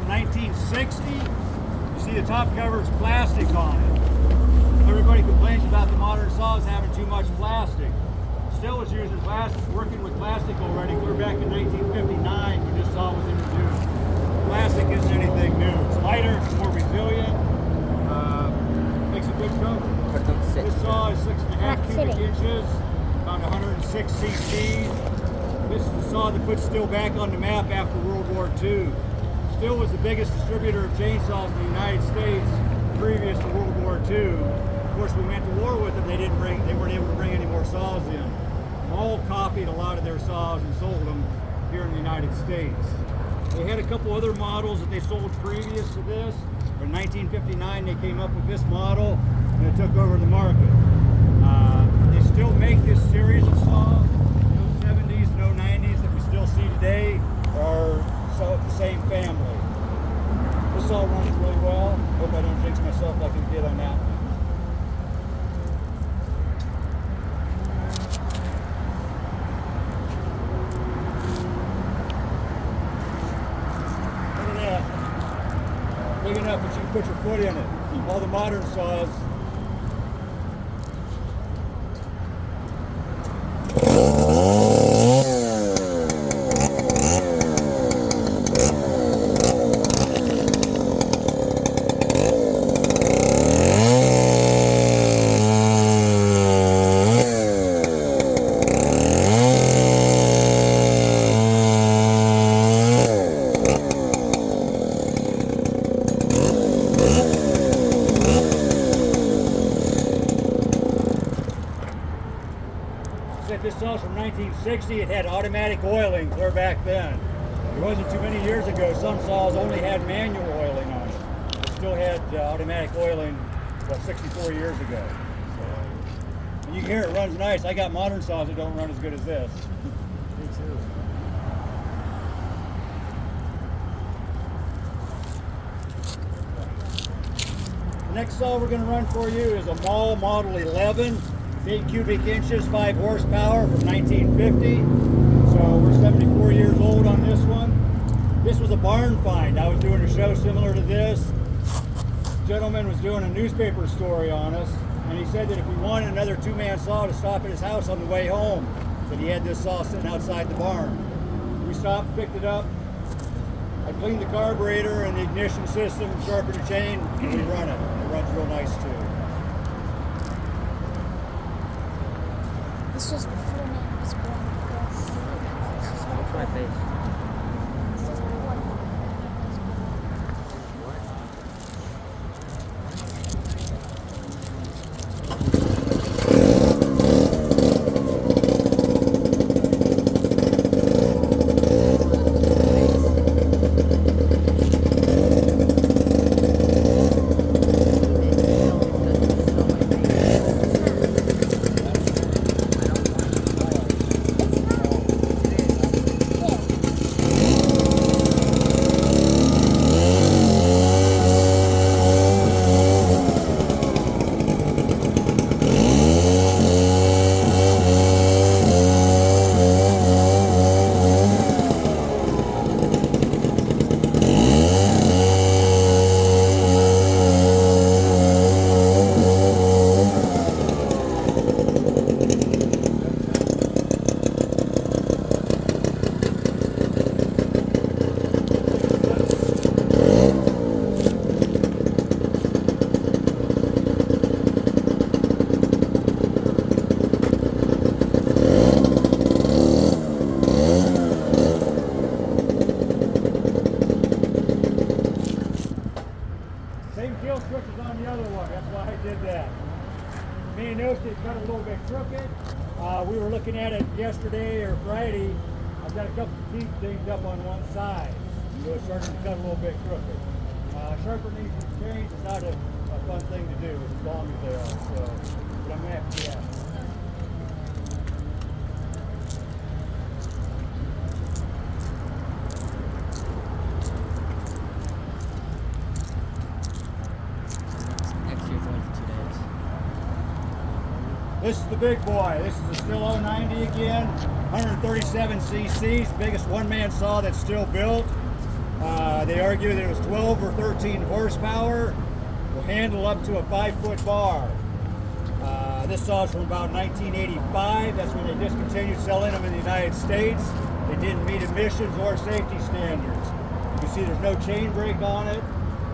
from 1960. You see the top cover is plastic on it. Everybody complains about the modern saws having too much plastic. Still was using plastic, working with plastic already clear back in 1959 when this saw was introduced. Plastic isn't anything new. It's lighter, it's more resilient, makes a good cover. This saw is 6.5 cubic inches, about 106 cc's. This is the saw that put Stihl back on the map after World War II. Stihl was the biggest distributor of chainsaws in the United States previous to World War II. Of course, we went to war with them. They weren't able to bring any more saws in. All copied a lot of their saws and sold them here in the United States. They had a couple other models that they sold previous to this. In 1959, they came up with this model, and it took over the market. They still make this series of saws. No 70s, no 90s that we still see today are the same family. This saw runs really well. Hope I don't jinx myself like I did on that one. Big enough that you can put your foot in it. All the modern saws. This saw's from 1960. It had automatic oiling clear back then. It wasn't too many years ago. Some saws only had manual oiling on it. It still had automatic oiling, well, 64 years ago. So, and you can hear it runs nice. I got modern saws that don't run as good as this. Me too. The next saw we're going to run for you is a Maul Model 11. 8 cubic inches, 5 horsepower from 1950. So we're 74 years old on this one. This was a barn find. I was doing a show similar to this. The gentleman was doing a newspaper story on us, and he said that if we wanted another two-man saw to stop at his house on the way home, that he had this saw sitting outside the barn. We stopped, picked it up. I cleaned the carburetor and the ignition system, sharpened the chain, and we run it. It runs real nice too. This was before man was born. What's my face? This was before man was born. On the other one, that's why I did that. Me and noticed it cut a little bit crooked. We were looking at it yesterday or Friday. I've got a couple of teeth dinged up on one side, so it's starting to cut a little bit crooked. Sharpening these chains is not a fun thing to do as long as they are, so, but I'm going to have to do that. This is the big boy. This is a Stihl 090 again, 137 cc's, biggest one-man saw that's still built. They argue that it was 12 or 13 horsepower, will handle up to a 5-foot bar. This saw is from about 1985. That's when they discontinued selling them in the United States. They didn't meet emissions or safety standards. You can see there's no chain brake on it.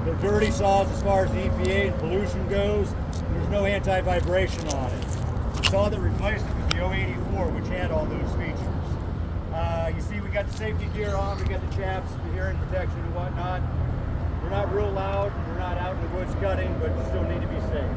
They're dirty saws as far as the EPA and pollution goes. There's no anti-vibration on it. The saw that replaced it was the 084, which had all those features. You see we got the safety gear on, we got the chaps, the hearing protection and whatnot. They're not real loud, they're not out in the woods cutting, but you still need to be safe.